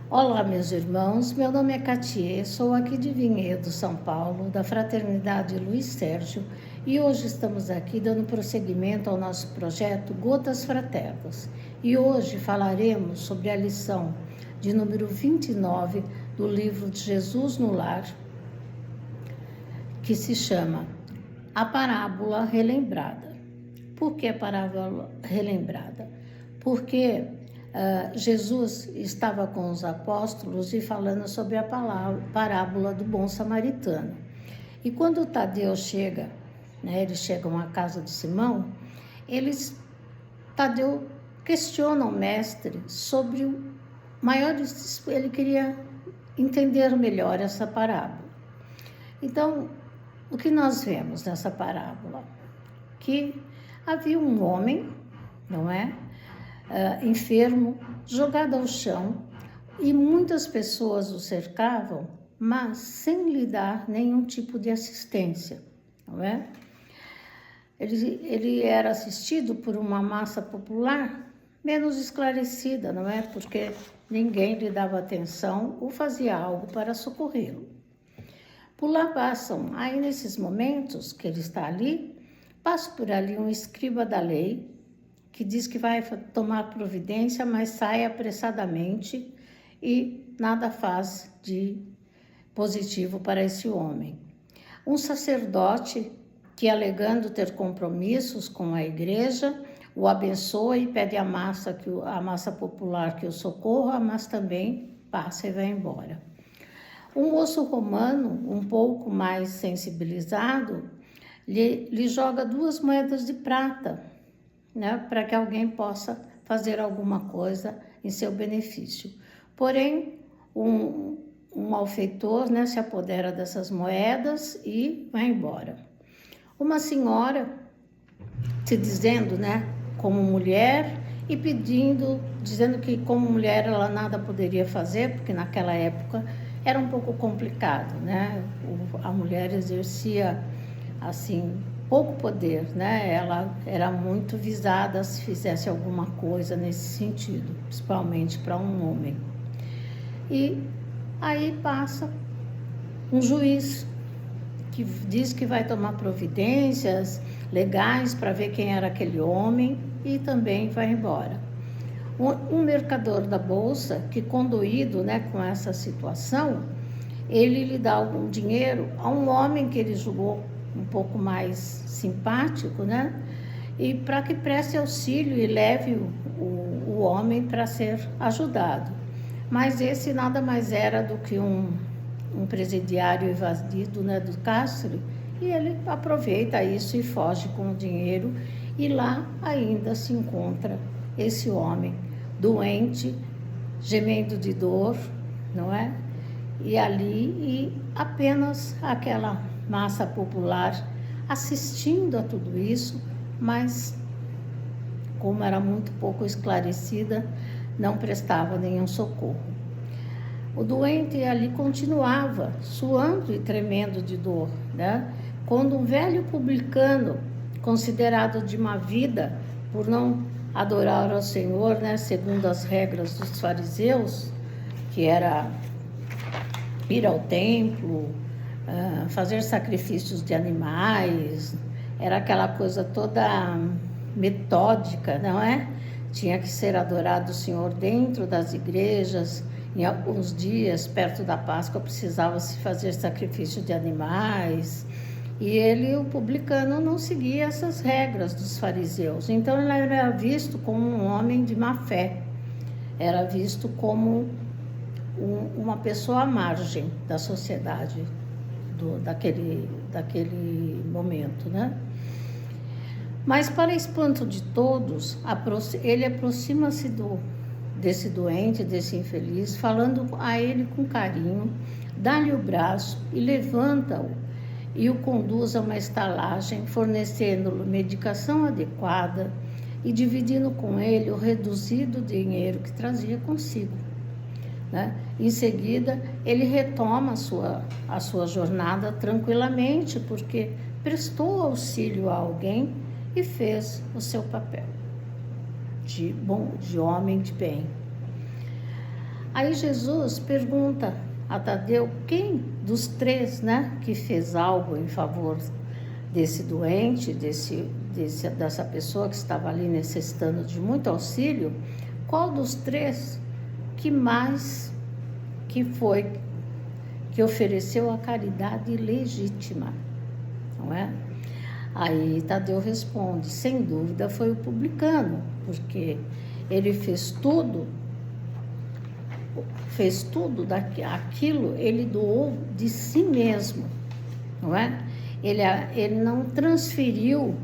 Olá, meus irmãos, meu nome é Katie, sou aqui de Vinhedo, São Paulo, da Fraternidade Luiz Sérgio, e hoje estamos aqui dando prosseguimento ao nosso projeto Gotas Fraternas. E hoje falaremos sobre a lição de número 29 do livro de Jesus no Lar, que se chama A Parábola Relembrada. Por que a parábola relembrada? Porque Jesus estava com os apóstolos e falando sobre a parábola do bom samaritano. E quando o Tadeu chega, eles chegam à casa de Simão, Tadeu questiona o mestre sobre ele queria entender melhor essa parábola. Então, o que nós vemos nessa parábola? Que havia um homem, não é? Enfermo, jogado ao chão, e muitas pessoas o cercavam, mas sem lhe dar nenhum tipo de assistência, não é? Ele era assistido por uma massa popular menos esclarecida, não é? Porque ninguém lhe dava atenção ou fazia algo para socorrê-lo. Por lá passam, aí nesses momentos que ele está ali, passa por ali um escriba da lei, que diz que vai tomar providência, mas sai apressadamente e nada faz de positivo para esse homem. Um sacerdote que, alegando ter compromissos com a igreja, o abençoa e pede à massa popular que o socorra, mas também passa e vai embora. Um moço romano, um pouco mais sensibilizado, lhe joga 2 moedas de prata, para que alguém possa fazer alguma coisa em seu benefício. Porém, um malfeitor se apodera dessas moedas e vai embora. Uma senhora se dizendo, como mulher, e dizendo que como mulher ela nada poderia fazer, porque naquela época era um pouco complicado, A mulher exercia, assim, pouco poder, Ela era muito visada se fizesse alguma coisa nesse sentido, principalmente para um homem. E aí passa um juiz que diz que vai tomar providências legais para ver quem era aquele homem e também vai embora. Um mercador da bolsa que, condoído, com essa situação, ele lhe dá algum dinheiro a um homem que ele julgou um pouco mais simpático, e para que preste auxílio e leve o homem para ser ajudado. Mas esse nada mais era do que um presidiário evadido, do cárcere, e ele aproveita isso e foge com o dinheiro, e lá ainda se encontra esse homem doente, gemendo de dor, não é? E apenas aquela massa popular assistindo a tudo isso, mas como era muito pouco esclarecida, não prestava nenhum socorro. O doente ali continuava suando e tremendo de dor, Quando um velho publicano, considerado de má vida por não adorar ao Senhor, segundo as regras dos fariseus, que era ir ao templo, fazer sacrifícios de animais, era aquela coisa toda metódica, não é? Tinha que ser adorado o Senhor dentro das igrejas. Em alguns dias, perto da Páscoa, precisava se fazer sacrifício de animais. E o publicano, não seguia essas regras dos fariseus. Então, ele era visto como um homem de má fé. Era visto como uma pessoa à margem da sociedade daquele momento, Mas, para espanto de todos, ele aproxima-se desse doente, desse infeliz, falando a ele com carinho, dá-lhe o braço e levanta-o e o conduz a uma estalagem, fornecendo-lhe medicação adequada e dividindo com ele o reduzido dinheiro que trazia consigo. Em seguida, ele retoma a sua jornada tranquilamente, porque prestou auxílio a alguém e fez o seu papel de homem de bem. Aí Jesus pergunta a Tadeu quem dos três, né, que fez algo em favor desse doente, dessa pessoa que estava ali necessitando de muito auxílio, qual dos três que ofereceu a caridade legítima, não é? Aí Tadeu responde, sem dúvida foi o publicano, porque ele fez tudo daquilo, ele doou de si mesmo, não é? Ele não transferiu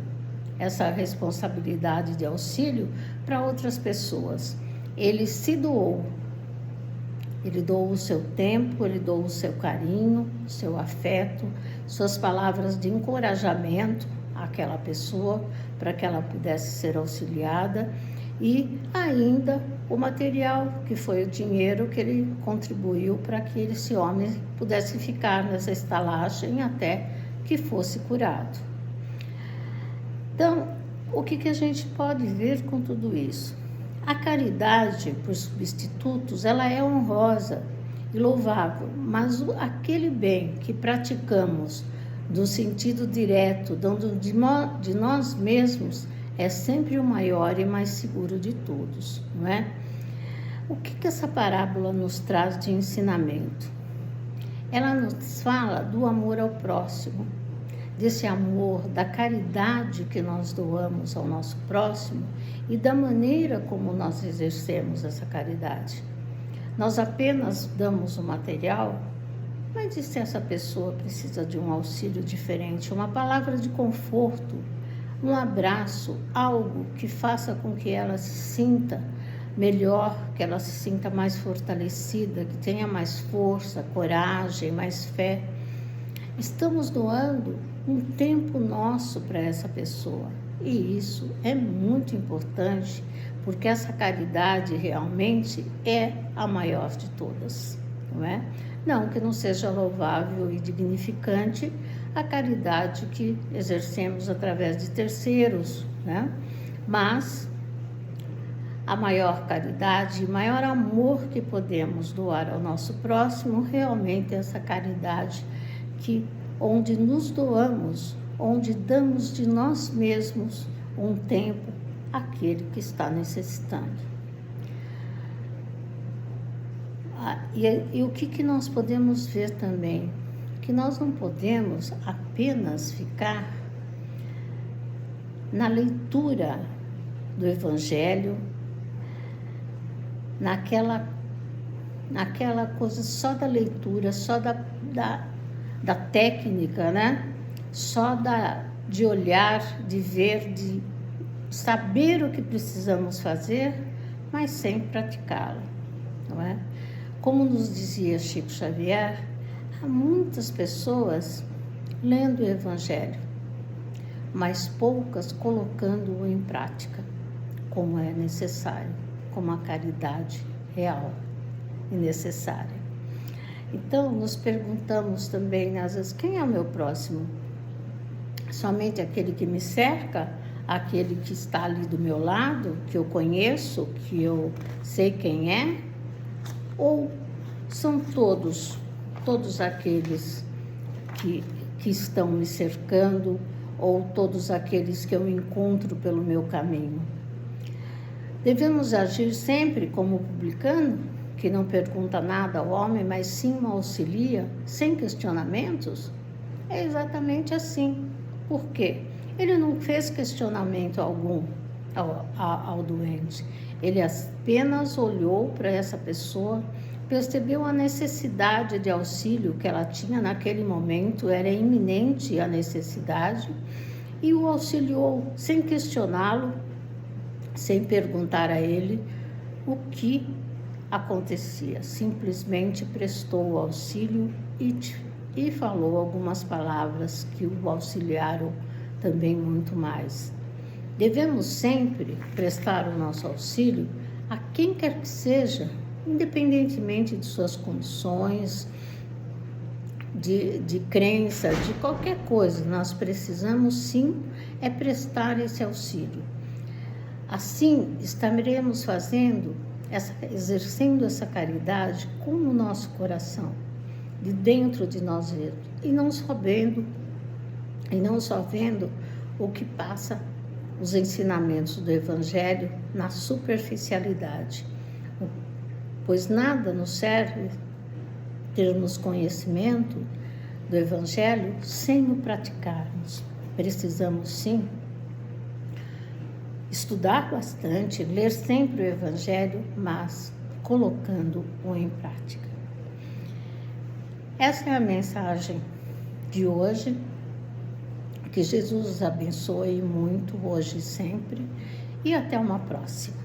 essa responsabilidade de auxílio para outras pessoas. Ele se doou. Ele doou o seu tempo, ele doou o seu carinho, o seu afeto, suas palavras de encorajamento àquela pessoa para que ela pudesse ser auxiliada e ainda o material, que foi o dinheiro que ele contribuiu para que esse homem pudesse ficar nessa estalagem até que fosse curado. Então, o que a gente pode ver com tudo isso? A caridade por substitutos, ela é honrosa e louvável, mas aquele bem que praticamos no sentido direto, dando de nós mesmos, é sempre o maior e mais seguro de todos, não é? O que essa parábola nos traz de ensinamento? Ela nos fala do amor ao próximo, desse amor, da caridade que nós doamos ao nosso próximo e da maneira como nós exercemos essa caridade. Nós apenas damos o material, mas e se essa pessoa precisa de um auxílio diferente, uma palavra de conforto, um abraço, algo que faça com que ela se sinta melhor, que ela se sinta mais fortalecida, que tenha mais força, coragem, mais fé. Estamos doando um tempo nosso para essa pessoa e isso é muito importante porque essa caridade realmente é a maior de todas, não é? Não que não seja louvável e dignificante a caridade que exercemos através de terceiros, né? Mas a maior caridade, o maior amor que podemos doar ao nosso próximo realmente é essa caridade onde nos doamos, onde damos de nós mesmos um tempo àquele que está necessitando. E o que nós podemos ver também? Que nós não podemos apenas ficar na leitura do Evangelho, naquela coisa só da leitura, só da técnica, né? Só de olhar, de ver, de saber o que precisamos fazer, mas sem praticá-lo, não é? Como nos dizia Chico Xavier, há muitas pessoas lendo o Evangelho, mas poucas colocando-o em prática, como é necessário, como a caridade real e necessária. Então, nos perguntamos também, às vezes, quem é o meu próximo? Somente aquele que me cerca? Aquele que está ali do meu lado, que eu conheço, que eu sei quem é? Ou são todos aqueles que estão me cercando, ou todos aqueles que eu encontro pelo meu caminho? Devemos agir sempre como publicano, que não pergunta nada ao homem, mas sim o auxilia, sem questionamentos? É exatamente assim. Por quê? Ele não fez questionamento algum ao doente. Ele apenas olhou para essa pessoa, percebeu a necessidade de auxílio que ela tinha naquele momento, era iminente a necessidade, e o auxiliou sem questioná-lo, sem perguntar a ele o que acontecia. Simplesmente prestou o auxílio e falou algumas palavras que o auxiliaram também muito mais. Devemos sempre prestar o nosso auxílio a quem quer que seja, independentemente de suas condições, de crença, de qualquer coisa. Nós precisamos sim prestar esse auxílio. Assim, estaremos fazendo exercendo essa caridade com o nosso coração, de dentro de nós mesmos, e não só vendo o que passa, os ensinamentos do Evangelho na superficialidade, pois nada nos serve termos conhecimento do Evangelho sem o praticarmos. Precisamos sim estudar bastante, ler sempre o Evangelho, mas colocando-o em prática. Essa é a mensagem de hoje. Que Jesus os abençoe muito hoje e sempre, e até uma próxima.